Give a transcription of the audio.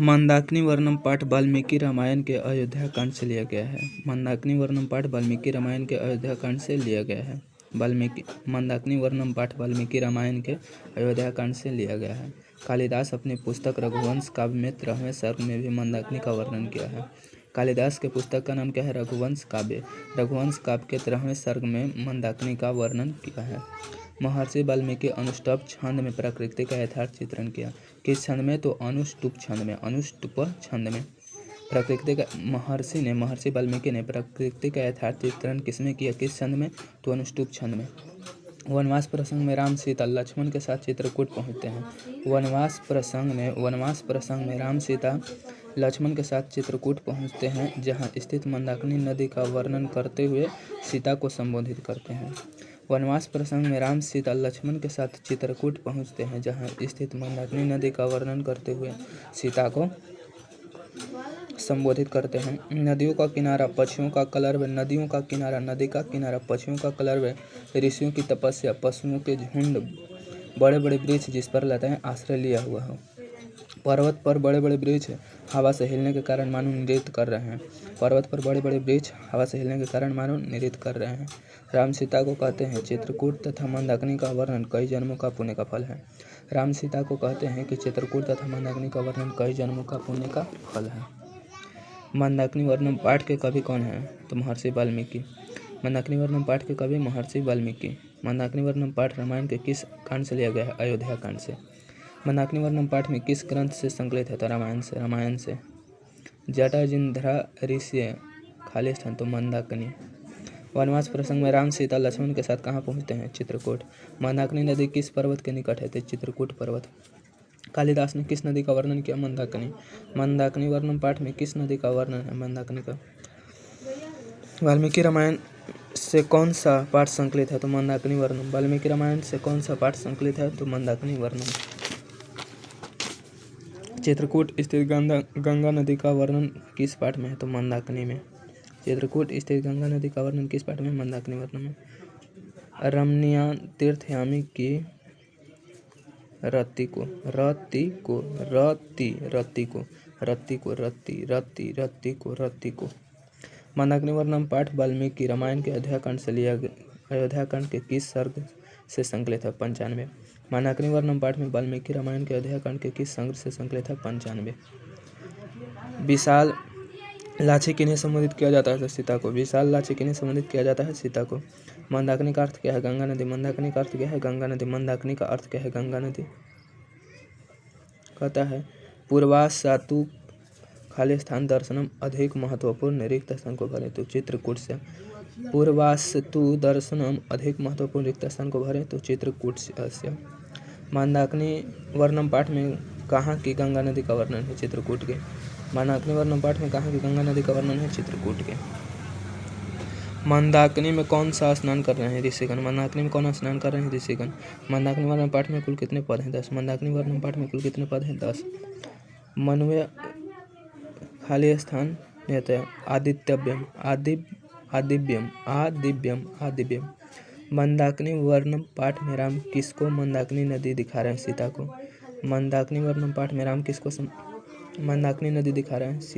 मंदाकिनी वर्णम पाठ वाल्मीकि रामायण के अयोध्या कांड से लिया गया है। मंदाकिनी वर्णम पाठ वाल्मीकि रामायण के अयोध्या कांड से लिया गया है। मंदाकिनी वर्णम पाठ वाल्मीकि रामायण के अयोध्या कांड से लिया गया है। कालिदास अपनी पुस्तक रघुवंश काव्य में 13वें सर्ग में भी मंदाकिनी का वर्णन किया है। कालिदास के पुस्तक का नाम क्या है? रघुवंश काव्य। रघुवंश काव्य के 13वें सर्ग में मंदाकिनी का वर्णन किया है। महर्षि वाल्मीकि अनुष्टुप छंद में प्रकृति का यथार्थ चित्रण किया। किस छंद में? तो अनुष्टुप छंद में। अनुष्टुप छंद में प्रकृति का महर्षि वाल्मीकि ने प्रकृति का यथार्थ चित्रण किसमें किया? किस छंद में? तो अनुष्टुप छंद में। वनवास प्रसंग में राम सीता लक्ष्मण के साथ चित्रकूट पहुंचते हैं। वनवास प्रसंग में राम सीता लक्ष्मण के साथ चित्रकूट पहुंचते हैं, जहां स्थित मंदाकिनी नदी का वर्णन करते हुए सीता को संबोधित करते हैं। वनवास प्रसंग में राम सीता लक्ष्मण के साथ चित्रकूट पहुंचते हैं, जहां स्थित मंदाकिनी नदी का वर्णन करते हुए सीता को संबोधित करते हैं। नदियों का किनारा पक्षियों का कलरव। नदियों का किनारा, नदी का किनारा पक्षियों का कलरव। ऋषियों की तपस्या, पशुओं के झुंड, बड़े बड़े वृक्ष जिस पर लताएं आश्रय लिया हुआ हो। पर्वत पर बड़े बड़े वृक्ष हवा से हिलने के कारण मानो नृत्य कर रहे हैं। पर्वत पर बड़े बड़े वृक्ष हवा से हिलने के कारण मानो नृत्य कर रहे हैं। राम सीता को कहते हैं चित्रकूट तथा मंदाकिनी का वर्णन कई जन्मों का पुण्य का फल है। राम सीता को कहते हैं कि चित्रकूट तथा मंदाकिनी का वर्णन कई जन्मों का पुण्य का फल है। मंदाकिनी वर्णम पाठ के कवि कौन है? तो महर्षि वाल्मीकि। मंदाकिनी वर्णम पाठ के कवि महर्षि वाल्मीकि। मंदाकिनी वर्णम पाठ रामायण के किस कांड से लिया गया है? अयोध्या कांड से। मंदाकिनी वर्णम पाठ में किस ग्रंथ से संकलित है? तो रामायण से। जटाजिंधरा ऋषि खाली स्थान तो मंदाकिनी। वनवास प्रसंग में राम सीता लक्ष्मण के साथ कहाँ पहुँचते हैं? चित्रकूट। मंदाकिनी नदी किस पर्वत के निकट है? तो चित्रकूट पर्वत। कालिदास ने किस नदी का वर्णन किया? मंदाकिनी। मंदाकिनी वर्णन पाठ में किस नदी का वर्णन है? मंदाकिनी का। वाल्मीकि रामायण से कौन सा पाठ संकलित है? तो मंदाकिनी वर्णन। वाल्मीकि रामायण से कौन सा पाठ संकलित है? तो मंदाकिनी वर्णन। चित्रकूट स्थित गंगा नदी का वर्णन किस पाठ में है? तो मंदाकिनी में। चित्रकूट स्थित गंगा नदी का वर्णन किस पाठ में? मंदाकिनी वर्णन में। रमणीय तीर्थयामी की रति को मंदाकिनी वर्णम पाठ वाल्मीकि रामायण के अयोध्या कांड के किस सर्ग से संकलित है? 95। मंदाकिनी वर्णम पाठ में वाल्मीकि रामायण के अयोध्या कांड के किस सर्ग से संकलित है? 95। विशाल लाछी किन्हें संबोधित किया जाता है? सीता को। विशाल लाछी किन्हें संबोधित किया जाता है? सीता को। मंदाकिनी का अर्थ क्या है? गंगा नदी। मंदाकिनी का अर्थ क्या है? गंगा नदी। मंदाकिनी का अर्थ क्या है? गंगा नदी। कहता है पूर्वासातु खाली स्थान दर्शनम अधिक महत्वपूर्ण रिक्त स्थान को भरे तो चित्रकूट से। पूर्वास्तु दर्शनम अधिक महत्वपूर्ण रिक्त स्थान को भरे तो चित्रकूट से। मंदाकिनी वर्णम पाठ में कहाँ की गंगा नदी का वर्णन है? चित्रकूट के। मंदाकिनी वर्णम पाठ में कहाँ की गंगा नदी का वर्णन है? चित्रकूट के। मंदाकिनी में कौन सा स्नान कर रहे हैं? ऋषिगण। मंदाकिनी में कौन स्नान कर रहे हैं? ऋषिगण। मंदाकिनी वर्णम पाठ में कुल कितने पद हैं? 10। मंदाकिनी वर्णम पाठ में कुल कितने पद हैं? 10। मनवे खाली स्थान रहता है आदिव्यम। मंदाकिनी वर्णम पाठ में राम किसको मंदाकिनी नदी दिखा रहे हैं? सीता को। मंदाकिनी वर्णम पाठ में राम किसको मंदाकिनी नदी दिखा रहे हैं?